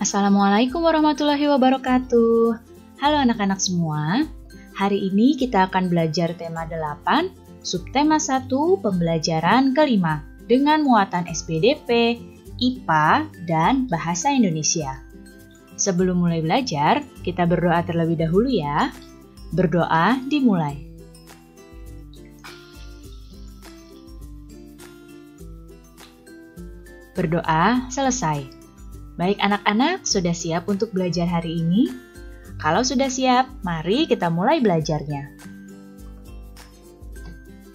Assalamualaikum warahmatullahi wabarakatuh. Halo anak-anak semua. Hari ini kita akan belajar tema 8, subtema 1, pembelajaran kelima dengan muatan SPDP, IPA, dan Bahasa Indonesia. Sebelum mulai belajar, kita berdoa terlebih dahulu ya. Berdoa dimulai. Berdoa selesai. Baik anak-anak, sudah siap untuk belajar hari ini? Kalau sudah siap, mari kita mulai belajarnya.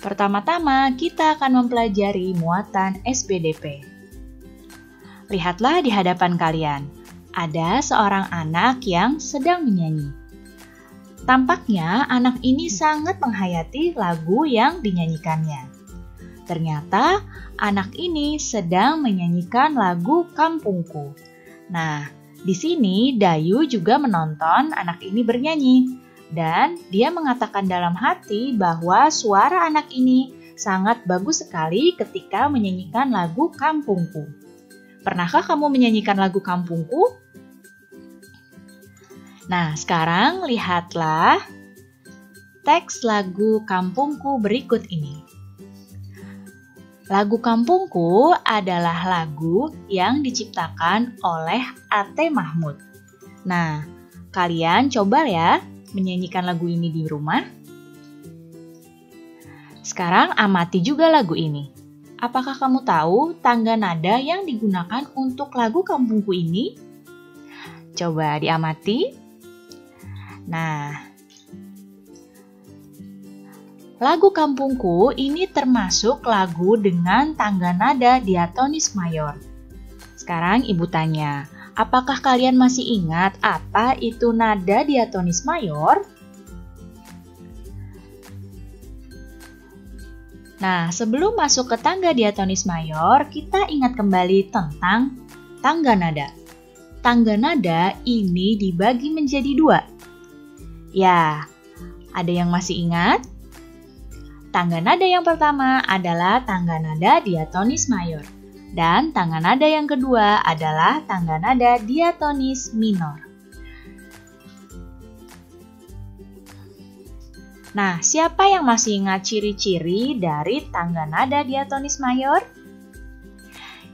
Pertama-tama, kita akan mempelajari muatan SPDP. Lihatlah di hadapan kalian, ada seorang anak yang sedang menyanyi. Tampaknya anak ini sangat menghayati lagu yang dinyanyikannya. Ternyata anak ini sedang menyanyikan lagu Kampungku. Nah, di sini Dayu juga menonton anak ini bernyanyi. Dan dia mengatakan dalam hati bahwa suara anak ini sangat bagus sekali ketika menyanyikan lagu Kampungku. Pernahkah kamu menyanyikan lagu Kampungku? Nah, sekarang lihatlah teks lagu Kampungku berikut ini. Lagu Kampungku adalah lagu yang diciptakan oleh Ate Mahmud. Nah, kalian coba ya menyanyikan lagu ini di rumah. Sekarang amati juga lagu ini. Apakah kamu tahu tangga nada yang digunakan untuk lagu Kampungku ini? Coba diamati. Nah, lagu Kampungku ini termasuk lagu dengan tangga nada diatonis mayor. Sekarang ibu tanya, apakah kalian masih ingat apa itu nada diatonis mayor? Nah, sebelum masuk ke tangga diatonis mayor, kita ingat kembali tentang tangga nada. Tangga nada ini dibagi menjadi 2. Ya, ada yang masih ingat? Tangga nada yang pertama adalah tangga nada diatonis mayor. Dan tangga nada yang kedua adalah tangga nada diatonis minor. Nah, siapa yang masih ingat ciri-ciri dari tangga nada diatonis mayor?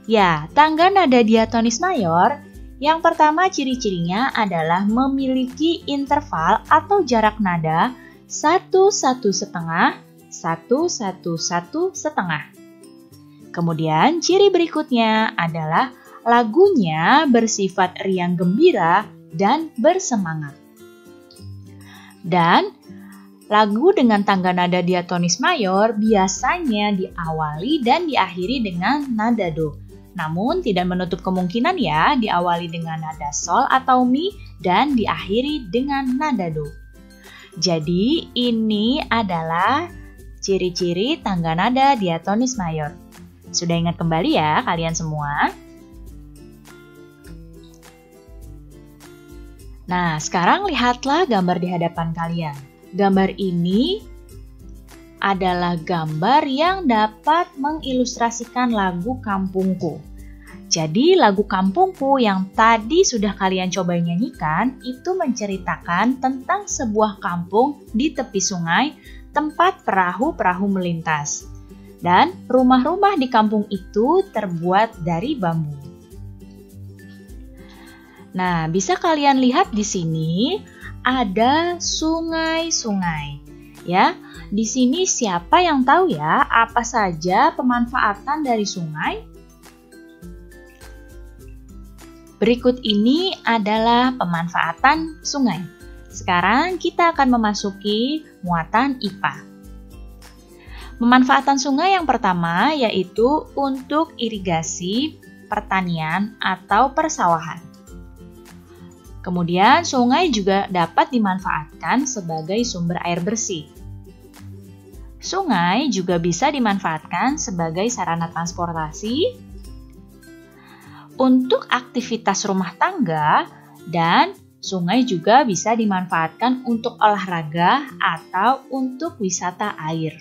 Ya, tangga nada diatonis mayor yang pertama ciri-cirinya adalah memiliki interval atau jarak nada 1,1,5 1,1,1,5. Kemudian ciri berikutnya adalah lagunya bersifat riang gembira dan bersemangat. Dan lagu dengan tangga nada diatonis mayor biasanya diawali dan diakhiri dengan nada do. Namun tidak menutup kemungkinan ya diawali dengan nada sol atau mi dan diakhiri dengan nada do. Jadi ini adalah ciri-ciri tangga nada diatonis mayor. Sudah ingat kembali ya kalian semua? Nah, sekarang lihatlah gambar di hadapan kalian. Gambar ini adalah gambar yang dapat mengilustrasikan lagu Kampungku. Jadi lagu Kampungku yang tadi sudah kalian coba nyanyikan itu menceritakan tentang sebuah kampung di tepi sungai tempat perahu-perahu melintas. Dan rumah-rumah di kampung itu terbuat dari bambu. Nah, bisa kalian lihat di sini ada sungai-sungai. Ya, di sini siapa yang tahu ya apa saja pemanfaatan dari sungai? Berikut ini adalah pemanfaatan sungai. Sekarang kita akan memasuki muatan IPA. Pemanfaatan sungai yang pertama yaitu untuk irigasi, pertanian, atau persawahan. Kemudian sungai juga dapat dimanfaatkan sebagai sumber air bersih. Sungai juga bisa dimanfaatkan sebagai sarana transportasi, untuk aktivitas rumah tangga, dan sungai juga bisa dimanfaatkan untuk olahraga atau untuk wisata air.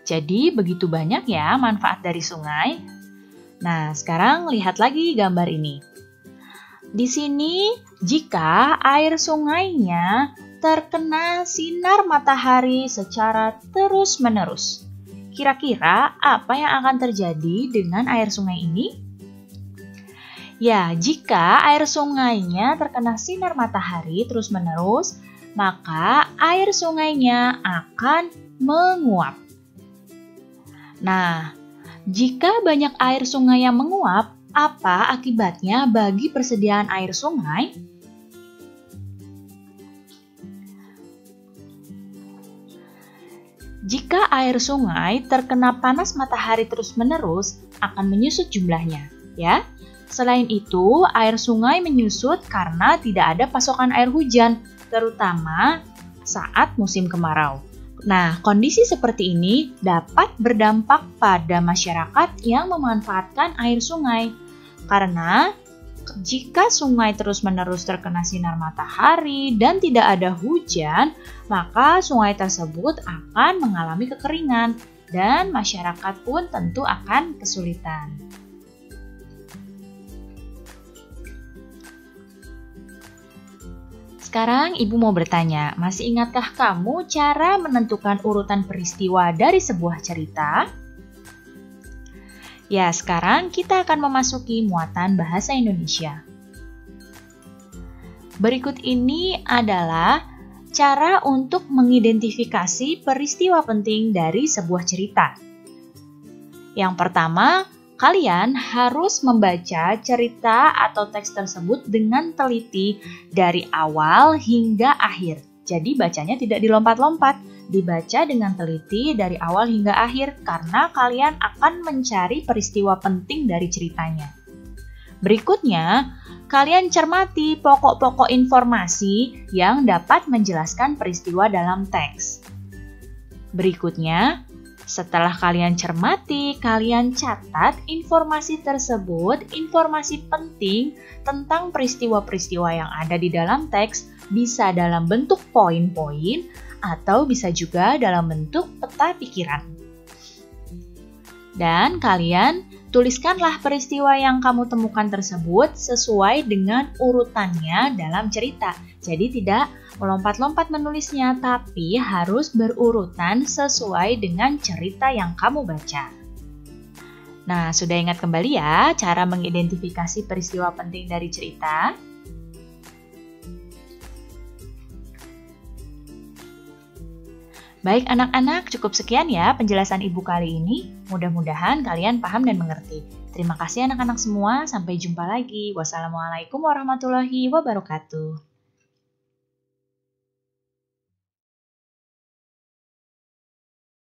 Jadi begitu banyak ya manfaat dari sungai. Nah, sekarang lihat lagi gambar ini. Di sini, jika air sungainya terkena sinar matahari secara terus-menerus, kira-kira apa yang akan terjadi dengan air sungai ini? Ya, jika air sungainya terkena sinar matahari terus-menerus, maka air sungainya akan menguap. Nah, jika banyak air sungai yang menguap, apa akibatnya bagi persediaan air sungai? Jika air sungai terkena panas matahari terus-menerus, akan menyusut jumlahnya, ya. Selain itu, air sungai menyusut karena tidak ada pasokan air hujan, terutama saat musim kemarau. Nah, kondisi seperti ini dapat berdampak pada masyarakat yang memanfaatkan air sungai. Karena jika sungai terus-menerus terkena sinar matahari dan tidak ada hujan, maka sungai tersebut akan mengalami kekeringan dan masyarakat pun tentu akan kesulitan. Sekarang Ibu mau bertanya, masih ingatkah kamu cara menentukan urutan peristiwa dari sebuah cerita? Ya, sekarang kita akan memasuki muatan bahasa Indonesia. Berikut ini adalah cara untuk mengidentifikasi peristiwa penting dari sebuah cerita. Yang pertama, kalian harus membaca cerita atau teks tersebut dengan teliti dari awal hingga akhir. Jadi bacanya tidak dilompat-lompat, dibaca dengan teliti dari awal hingga akhir karena kalian akan mencari peristiwa penting dari ceritanya. Berikutnya, kalian cermati pokok-pokok informasi yang dapat menjelaskan peristiwa dalam teks. Berikutnya, setelah kalian cermati, kalian catat informasi tersebut, informasi penting tentang peristiwa-peristiwa yang ada di dalam teks, bisa dalam bentuk poin-poin atau bisa juga dalam bentuk peta pikiran. Dan kalian tuliskanlah peristiwa yang kamu temukan tersebut sesuai dengan urutannya dalam cerita. Jadi tidak melompat-lompat menulisnya, tapi harus berurutan sesuai dengan cerita yang kamu baca. Nah, sudah ingat kembali ya cara mengidentifikasi peristiwa penting dari cerita? Baik anak-anak, cukup sekian ya penjelasan Ibu kali ini. Mudah-mudahan kalian paham dan mengerti. Terima kasih anak-anak semua, sampai jumpa lagi. Wassalamualaikum warahmatullahi wabarakatuh.